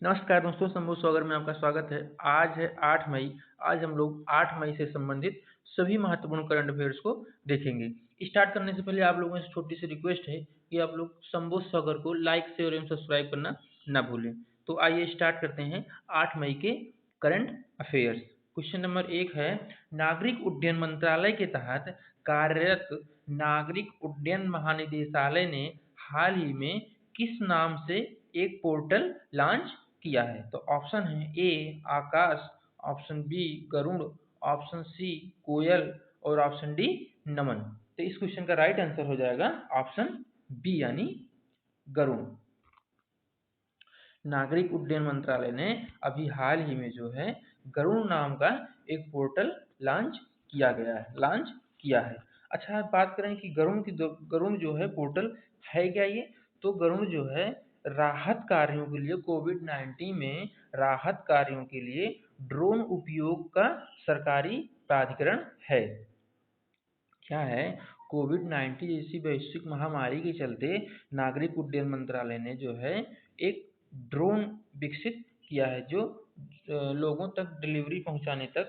नमस्कार दोस्तों, शंभू स्वागर में आपका स्वागत है। आज है 8 मई। आज हम लोग 8 मई से संबंधित सभी महत्वपूर्ण करंट अफेयर्स को देखेंगे। स्टार्ट करने से पहले आप लोगों से छोटी सी रिक्वेस्ट है कि आप लोग शंभू स्वागर को लाइक, शेयर एवं सब्सक्राइब करना ना भूलें। तो आइए स्टार्ट करते हैं 8 मई के करंट अफेयर्स। क्वेश्चन नंबर 1 है, नागरिक उड्डयन मंत्रालय के तहत कार्यरत नागरिक उड्डयन महानिदेशालय ने हाल ही में किस नाम से एक पोर्टल लॉन्च किया है? तो ऑप्शन है A Akash, option B Garuda, option C Koel और ऑप्शन डी नमन। तो इस क्वेश्चन का राइट आंसर हो जाएगा ऑप्शन बी यानी गरुड़। नागरिक उड्डयन मंत्रालय ने अभी हाल ही में जो है गरुड़ नाम का एक पोर्टल लॉन्च किया है। अच्छा, बात करें कि गरुड़ जो है पोर्टल है क्या ये? तो गरुड़ जो है राहत कार्यों के लिए कोविड-19 में राहत कार्यों के लिए ड्रोन उपयोग का सरकारी प्राधिकरण है। क्या है? कोविड-19 जैसी वैश्विक महामारी के चलते नागरिक उड्डयन मंत्रालय ने जो है एक ड्रोन विकसित किया है जो लोगों तक डिलीवरी पहुंचाने के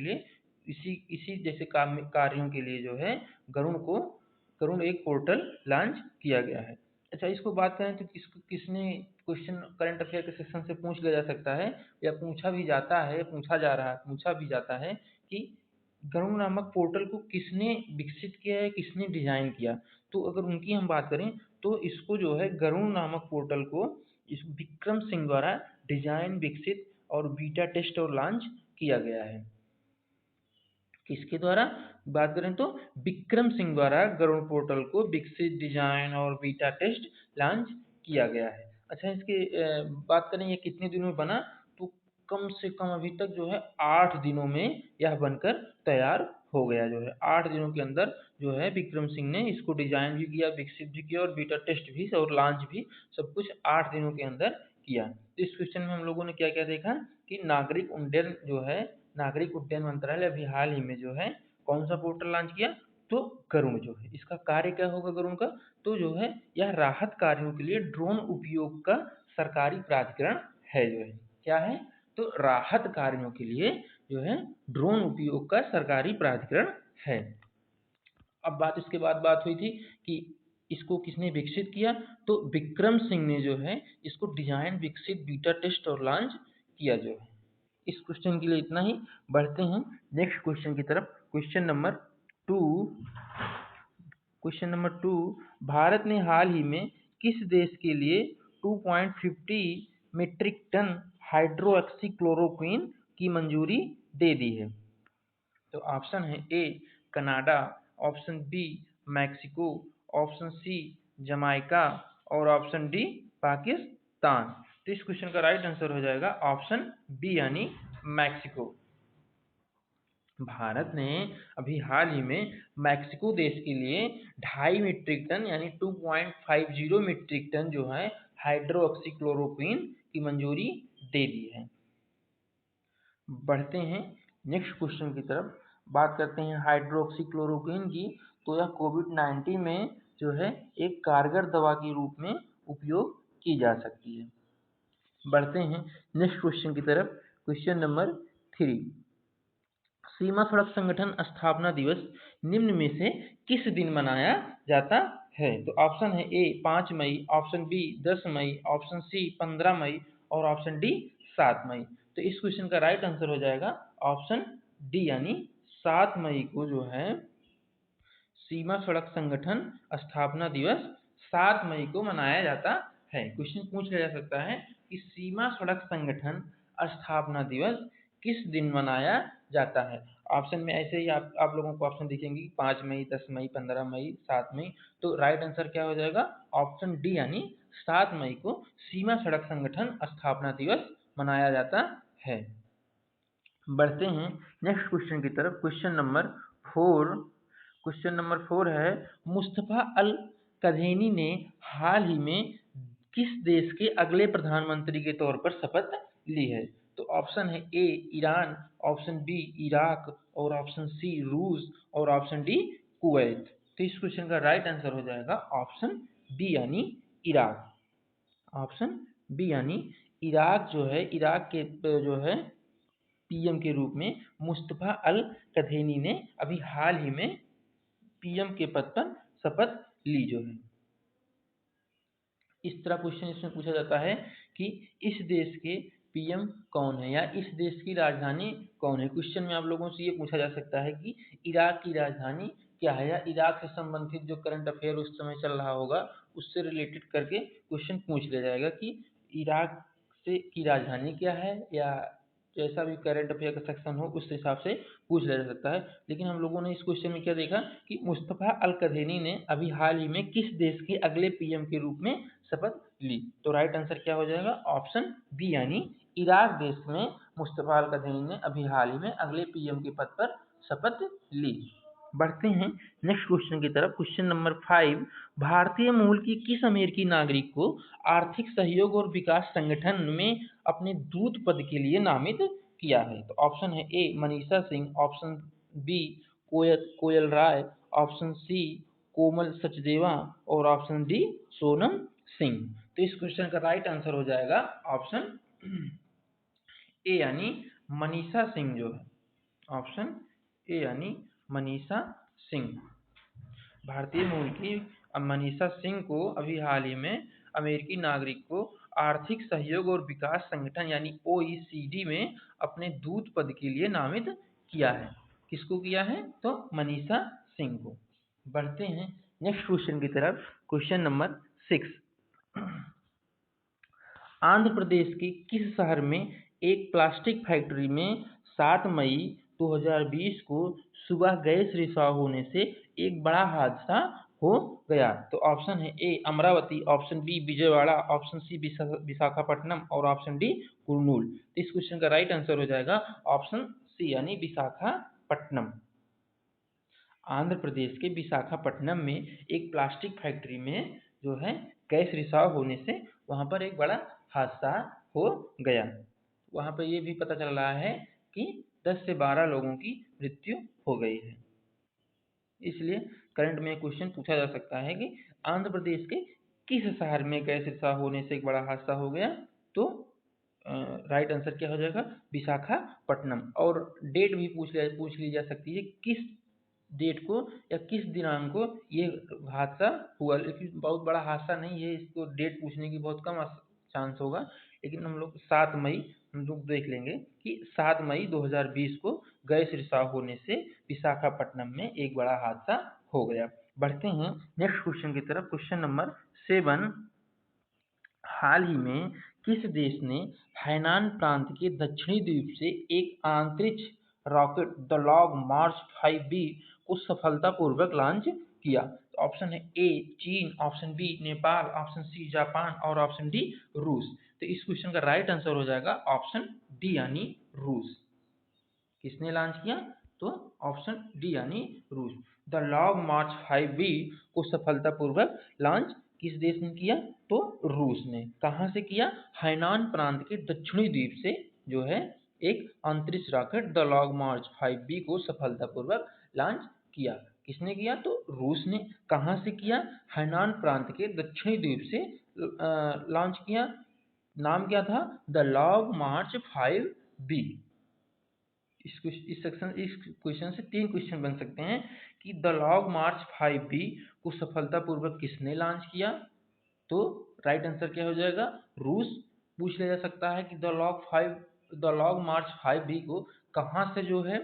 लिए इसी जैसे कार्यों के लिए जो है गरुड़ एक पोर्टल लॉन्च किया गया है। अच्छा, इसको बात करें तो किसने क्वेश्चन करंट अफेयर के सेक्शन से पूछ लिया जा सकता है या पूछा भी जाता है कि गरुड़ नामक पोर्टल को किसने विकसित किया है, किसने डिजाइन किया? तो अगर उनकी हम बात करें तो इसको जो है गरुड़ नामक पोर्टल को इस विक्रम सिंह द्वारा डिजाइन, विकसित और बीटा टेस्ट और लॉन्च किया गया है। किसके द्वारा बात करें तो विक्रम सिंह द्वारा गरुड़ पोर्टल को विकसित, डिजाइन और बीटा टेस्ट लॉन्च किया गया है। अच्छा, इसके बात करें ये कितने दिनों में बना? तो कम से कम अभी तक जो है 8 दिनों में यह बनकर तैयार हो गया। जो है 8 दिनों के अंदर जो है विक्रम सिंह ने इसको डिजाइन भी किया, विकसित भी किया और बीटा टेस्ट भी और लॉन्च भी सब कुछ 8 दिनों के अंदर किया। तो इस क्वेश्चन में हम लोगों ने क्या क्या देखा कि नागरिक उड्डयन मंत्रालय अभी हाल ही में जो है कौन सा पोर्टल लॉन्च किया? तो गरुड़ जो है। इसका कार्य क्या होगा गरुड़ का? तो जो है यह राहत कार्यों के लिए ड्रोन उपयोग का सरकारी प्राधिकरण है। जो है क्या है? तो राहत कार्यों के लिए जो है ड्रोन उपयोग का सरकारी प्राधिकरण है। अब इसके बाद बात हुई थी कि इसको किसने विकसित किया? तो विक्रम सिंह ने जो है इसको डिजाइन, विकसित, बीटा टेस्ट और लॉन्च किया। जो है इस क्वेश्चन के लिए इतना ही। बढ़ते हैं नेक्स्ट क्वेश्चन की तरफ। क्वेश्चन नंबर टू, भारत ने हाल ही में किस देश के लिए 2.50 मीट्रिक टन हाइड्रोक्सीक्लोरोक्वीन की मंजूरी दे दी है? तो ऑप्शन है A Canada, option B Mexico, option C Jamaica और ऑप्शन डी पाकिस्तान। तो इस क्वेश्चन का राइट आंसर हो जाएगा ऑप्शन बी यानी मैक्सिको। भारत ने अभी हाल ही में मैक्सिको देश के लिए 2.5 मीट्रिक टन यानी 2.50 मीट्रिक टन जो है हाइड्रोक्सीक्लोरोक्वीन की मंजूरी दे दी है। बढ़ते हैं नेक्स्ट क्वेश्चन की तरफ। बात करते हैं हाइड्रोक्सीक्लोरोक्वीन की। तो यह कोविड-19 में जो है एक कारगर दवा के रूप में उपयोग की जा सकती है। बढ़ते हैं नेक्स्ट क्वेश्चन की तरफ। क्वेश्चन नंबर 3, सीमा सड़क संगठन स्थापना दिवस निम्न में से किस दिन मनाया जाता है? तो ऑप्शन है ए 5 मई, ऑप्शन बी 10 मई, ऑप्शन सी 15 मई और ऑप्शन डी 7 मई। तो इस क्वेश्चन का राइट आंसर हो जाएगा ऑप्शन डी यानी 7 मई को जो है सीमा सड़क संगठन स्थापना दिवस 7 मई को मनाया जाता है। क्वेश्चन पूछ लिया जा सकता है कि सीमा सड़क संगठन स्थापना दिवस किस दिन मनाया जाता है? ऑप्शन में ऐसे ही आप लोगों को ऑप्शन दिखेंगे 5 मई, 10 मई, 15 मई, 7 मई। तो राइट आंसर क्या हो जाएगा? ऑप्शन डी यानी 7 मई को सीमा सड़क संगठन स्थापना दिवस मनाया जाता है। बढ़ते हैं नेक्स्ट क्वेश्चन की तरफ। क्वेश्चन नंबर 4 है, मुस्तफा अल कधेनी ने हाल ही में किस देश के अगले प्रधानमंत्री के तौर पर शपथ ली है? तो ऑप्शन है ए ईरान, ऑप्शन बी इराक और ऑप्शन सी रूस और ऑप्शन डी कुवैत। तो इस क्वेश्चन का राइट आंसर हो जाएगा ऑप्शन बी यानी इराक। ऑप्शन बी यानी इराक जो है, इराक के जो है पीएम के रूप में मुस्तफा अल कधेनी ने अभी हाल ही में पीएम के पद पर शपथ ली जो है। इस तरह क्वेश्चन इसमें पूछा जाता है कि इस देश के पीएम कौन है या इस देश की राजधानी कौन है। क्वेश्चन में आप लोगों से ये पूछा जा सकता है कि इराक की राजधानी क्या है, या इराक से संबंधित जो करंट अफेयर उस समय चल रहा होगा उससे रिलेटेड करके क्वेश्चन पूछ लिया जाएगा कि इराक से की राजधानी क्या है, या जैसा भी करंट अफेयर का सेक्शन हो उस हिसाब से पूछ लिया जा सकता है। लेकिन हम लोगों ने इस क्वेश्चन में क्या देखा कि मुस्तफा अल कधेनी ने अभी हाल ही में किस देश के अगले पीएम के रूप में शपथ ली। तो राइट आंसर क्या हो जाएगा, ऑप्शन बी, यानी इराक देश में मुस्तफा अल कधेनी ने अभी हाल ही में अगले पीएम के पद पर शपथ ली। बढ़ते हैं नेक्स्ट क्वेश्चन की तरफ। क्वेश्चन नंबर 5, भारतीय मूल की किस अमेरिकी नागरिक को आर्थिक सहयोग और विकास संगठन में अपने दूत पद के लिए नामित किया है। तो ऑप्शन है ए मनीषा सिंह, ऑप्शन बी कोयल राय, ऑप्शन सी कोमल सचदेवा और ऑप्शन डी सोनम सिंह। तो इस क्वेश्चन का राइट आंसर हो जाएगा ऑप्शन ए यानी मनीषा सिंह जो है, ऑप्शन ए यानी मनीषा सिंह। भारतीय मूल की मनीषा सिंह को अभी हाल ही में अमेरिकी नागरिक को आर्थिक सहयोग और विकास संगठन यानी OECD में अपने दूत पद के लिए नामित किया है। किसको किया है, तो मनीषा सिंह को। बढ़ते हैं नेक्स्ट क्वेश्चन की तरफ। क्वेश्चन नंबर 6, आंध्र प्रदेश के किस शहर में एक प्लास्टिक फैक्ट्री में 7 मई 2020 को सुबह गैस रिसाव होने से एक बड़ा हादसा हो गया। तो ऑप्शन है A Amaravati, option B Vijayawada, option C Visakhapatnam और ऑप्शन डी कुर्नूल। तो इस क्वेश्चन का राइट आंसर हो जाएगा ऑप्शन सी यानी विशाखापट्टनम। आंध्र प्रदेश के विशाखापट्टनम में एक प्लास्टिक फैक्ट्री में जो है गैस रिसाव होने से वहां पर एक बड़ा हादसा हो गया। वहां पर ये भी पता चल रहा है कि 10 से 12 लोगों की मृत्यु हो गई है। इसलिए करंट में क्वेश्चन पूछा जा सकता है कि आंध्र प्रदेश के किस शहर में गैस रिसाव होने से एक बड़ा हादसा हो गया। तो राइट आंसर क्या हो जाएगा, विशाखापट्टनम। और डेट भी पूछ ली जा सकती है किस डेट को या किस दिनांक को ये हादसा हुआ। लेकिन बहुत बड़ा हादसा नहीं है, इसको डेट पूछने की बहुत कम चांस होगा। लेकिन हम लोग 7 मई हम लोग देख लेंगे कि 7 मई 2020 को गैस रिसाव होने से विशाखापट्टनम में एक बड़ा हादसा हो गया। बढ़ते हैं नेक्स्ट क्वेश्चन की तरफ। क्वेश्चन नंबर 7, हाल ही में किस देश ने हैनान प्रांत के दक्षिणी द्वीप से एक अंतरिक्ष rocket the long March 5B को सफलतापूर्वक लॉन्च किया। तो ऑप्शन है ए चीन, option B Nepal, option C जापान और ऑप्शन डी रूस। तो इस क्वेश्चन का राइट आंसर हो जाएगा ऑप्शन डी यानी रूस। किसने लॉन्च किया, तो ऑप्शन डी यानी रूस। द लॉन्ग मार्च 5B को सफलतापूर्वक लॉन्च किस देश ने किया, तो रूस ने। कहाँ से किया, हैनान प्रांत के दक्षिणी द्वीप से जो है एक अंतरिक्ष rocket the long March 5B को सफलतापूर्वक लॉन्च किया। किसने किया, तो रूस ने। कहाँ से किया, हैनान प्रांत के दक्षिणी द्वीप से लॉन्च किया। नाम क्या था, द लॉन्ग मार्च 5B। इस क्वेश्चन से 3 क्वेश्चन बन सकते हैं कि द लॉन्ग मार्च 5B को सफलतापूर्वक किसने लॉन्च किया। तो राइट आंसर क्या हो जाएगा, रूस। पूछ लिया जा सकता है कि द लॉन्ग मार्च 5B को कहाँ से जो है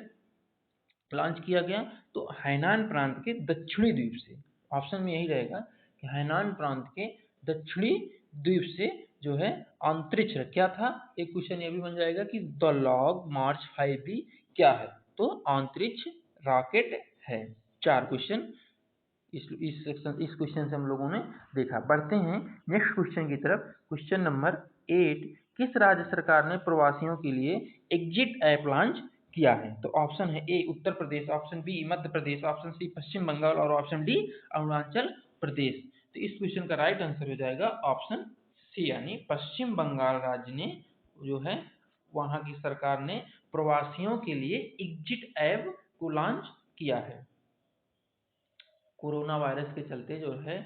लॉन्च किया गया, तो हैनान प्रांत के दक्षिणी द्वीप से। ऑप्शन में यही रहेगा कि हैनान प्रांत के दक्षिणी द्वीप से जो है अंतरिक्ष क्या था। एक क्वेश्चन ये भी बन जाएगा कि द लॉन्ग मार्च 5B क्या है, तो अंतरिक्ष रॉकेट है। 4 क्वेश्चन इस क्वेश्चन से हम लोगों ने देखा। बढ़ते हैं नेक्स्ट क्वेश्चन की तरफ। क्वेश्चन नंबर 8, किस राज्य सरकार ने प्रवासियों के लिए एग्जिट ऐप लॉन्च किया है। तो ऑप्शन है ए Uttar Pradesh, option B Madhya Pradesh, option C पश्चिम बंगाल और ऑप्शन डी अरुणाचल प्रदेश। तो इस क्वेश्चन का राइट आंसर हो जाएगा ऑप्शन सी यानी पश्चिम बंगाल राज्य ने जो है वहां की सरकार ने प्रवासियों के लिए एग्जिट ऐप को लॉन्च किया है। कोरोना वायरस के चलते जो है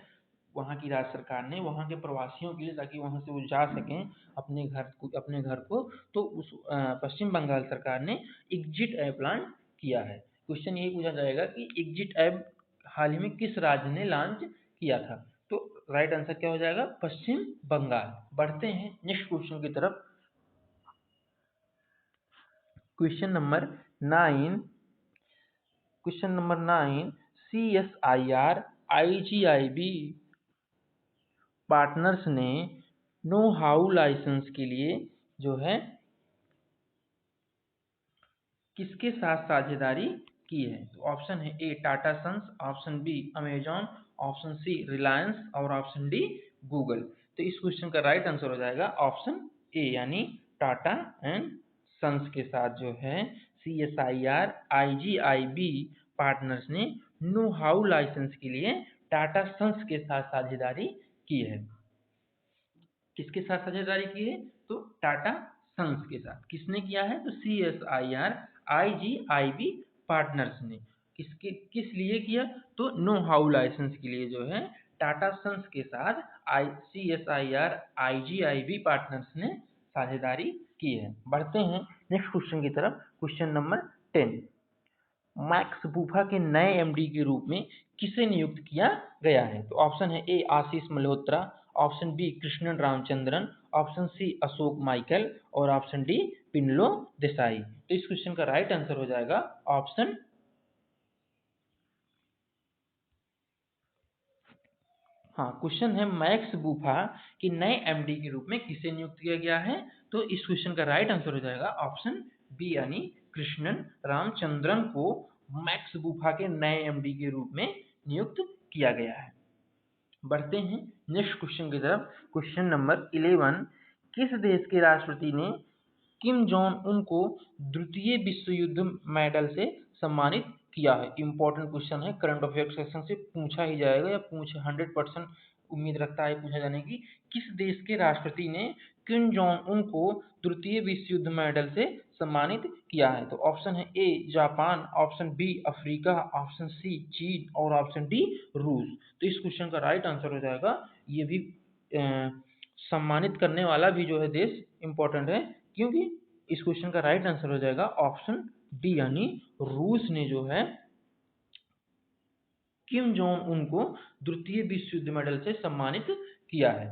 वहाँ की राज्य सरकार ने वहाँ के प्रवासियों के लिए, ताकि वहाँ से वो जा सकें अपने घर को, तो उस पश्चिम बंगाल सरकार ने एग्जिट ऐप लॉन्च किया है। क्वेश्चन यही पूछा जाएगा कि एग्जिट ऐप हाल ही में किस राज्य ने लॉन्च किया था? तो राइट आंसर क्या हो जाएगा? पश्चिम बंगाल। बढ़ते हैं नेक्स्ट क्वेश्चन की तरफ। Question number 9, CSIR IGIB partners ने नो हाउ लाइसेंस के लिए जो है किसके साथ साझेदारी की है? तो ऑप्शन है A Tata Sons, option B Amazon, option C Reliance और ऑप्शन डी गूगल। तो इस क्वेश्चन का राइट आंसर हो जाएगा ऑप्शन ए, यानी टाटा एंड सन्स के साथ जो है CSIR IGIB पार्टनर्स ने नो हाउ लाइसेंस के लिए टाटा सन्स के साथ साझेदारी की है। किसके साथ साझेदारी की है? तो टाटा सन्स के साथ। किसने किया है? तो CSIR IGIB पार्टनर्स ने। किस लिए किया? तो नो हाउ लाइसेंस के लिए जो है टाटा सन्स के साथ CSIR IGIB पार्टनर्स ने साझेदारी की है। बढ़ते हैं नेक्स्ट क्वेश्चन की तरफ। क्वेश्चन नंबर 10, मैक्स बूफा के नए एमडी के रूप में किसे नियुक्त किया गया है? तो ऑप्शन है A Ashish Malhotra, option B Krishnan Ramachandran, option C Ashok Michael और ऑप्शन डी पिनलो देसाई। तो इस क्वेश्चन का राइट आंसर हो जाएगा ऑप्शन, हाँ, क्वेश्चन है मैक्स बूफा के नए एमडी के रूप में किसे नियुक्त किया गया है? तो इस क्वेश्चन का राइट आंसर हो जाएगा ऑप्शन बी, यानी कृष्णन रामचंद्रन को मैक्स बूफा के नए एमडी के रूप में नियुक्त किया गया है। बढ़ते हैं नेक्स्ट क्वेश्चन की तरफ। क्वेश्चन नंबर 11, किस देश के राष्ट्रपति ने किम जोंग उन को द्वितीय विश्व युद्ध मेडल से सम्मानित किया है? इंपॉर्टेंट क्वेश्चन है, करंट अफेयर सेक्शन से पूछा ही जाएगा, या 100% उम्मीद रखता है पूछा जाने की। किस देश के राष्ट्रपति ने किम जोंग उन को द्वितीय विश्व युद्ध मेडल से सम्मानित किया है? तो ऑप्शन है ए जापान, option B Africa, option C चीन और ऑप्शन डी रूस। तो इस क्वेश्चन का राइट आंसर हो जाएगा, ये भी सम्मानित करने वाला भी जो है देश इंपॉर्टेंट है, क्योंकि इस क्वेश्चन का राइट आंसर हो जाएगा ऑप्शन डी, यानी रूस ने जो है किम जोंग उन को द्वितीय विश्व युद्ध मेडल से सम्मानित किया है।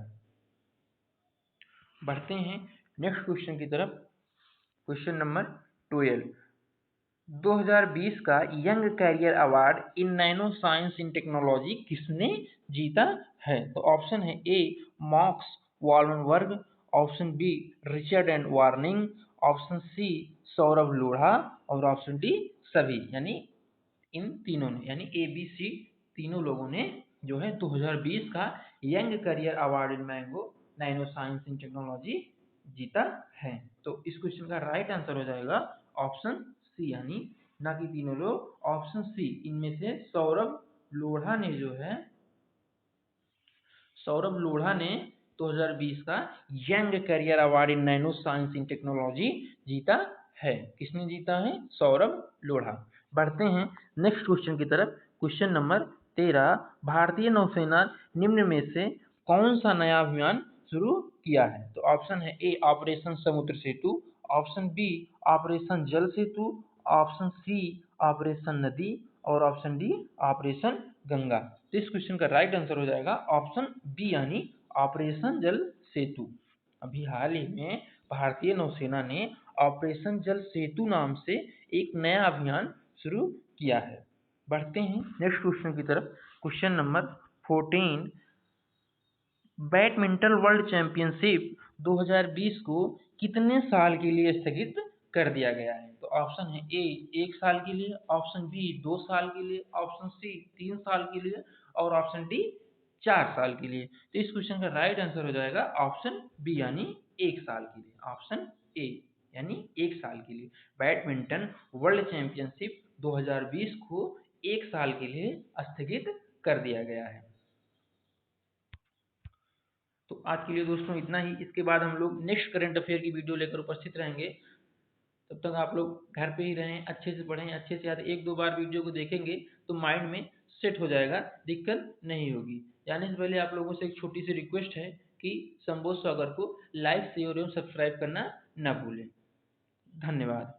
बढ़ते हैं नेक्स्ट क्वेश्चन की तरफ। क्वेश्चन नंबर 12, 2020 का young career award in nano science in technology किसने जीता है? तो ऑप्शन है A Max Wallenberg, option B Richard and Warning, option C Saurabh Lodha और ऑप्शन डी सभी। यानी इन तीनों ने, यानी ए बी सी तीनों लोगों ने जो है 2020 का young career award in nano science in technology जीता है। तो इस क्वेश्चन का राइट आंसर हो जाएगा ऑप्शन सी, यानी ना कि तीनों लोग, ऑप्शन सी। इनमें से सौरभ लोढ़ा ने जो है, सौरभ लोढ़ा ने 2020 का young career award in nano science in technology जीता है। किसने जीता है? सौरभ लोढ़ा। बढ़ते हैं नेक्स्ट क्वेश्चन की तरफ। क्वेश्चन नंबर 13, भारतीय नौसेना निम्न में से कौन सा नया अभियान शुरू किया है? तो ऑप्शन है ए ऑपरेशन समुद्र सेतु, ऑप्शन बी ऑपरेशन जल सेतु, ऑप्शन सी ऑपरेशन नदी और ऑप्शन डी ऑपरेशन गंगा। तो इस क्वेश्चन का राइट आंसर हो जाएगा ऑप्शन बी, यानी ऑपरेशन जल सेतु। अभी हाल ही में भारतीय नौसेना ने ऑपरेशन जल सेतु नाम से एक नया अभियान शुरू किया है। बढ़ते हैं नेक्स्ट क्वेश्चन की तरफ। Question number 14, badminton world championship 2020 को कितने साल के लिए स्थगित कर दिया गया है? तो ऑप्शन है ए 1 साल के लिए, ऑप्शन बी 2 साल के लिए, ऑप्शन सी 3 साल के लिए और ऑप्शन डी 4 साल के लिए। तो इस क्वेश्चन का राइट आंसर हो जाएगा ऑप्शन बी, यानी 1 साल के लिए। ऑप्शन ए, यानी 1 साल के लिए बैडमिंटन वर्ल्ड चैंपियनशिप 2020 को 1 साल के लिए स्थगित कर दिया गया है। तो आज के लिए दोस्तों इतना ही। इसके बाद हम लोग नेक्स्ट करंट अफेयर की वीडियो लेकर उपस्थित रहेंगे। तब तक आप लोग घर पे ही रहें, अच्छे से पढ़ें, अच्छे से याद, 1-2 बार वीडियो को देखेंगे तो माइंड में सेट हो जाएगा, दिक्कत नहीं होगी। जाने से पहले आप लोगों से एक छोटी सी रिक्वेस्ट है कि संबोध सागर को लाइक शेयर एवं सब्सक्राइब करना ना भूलें। धन्यवाद।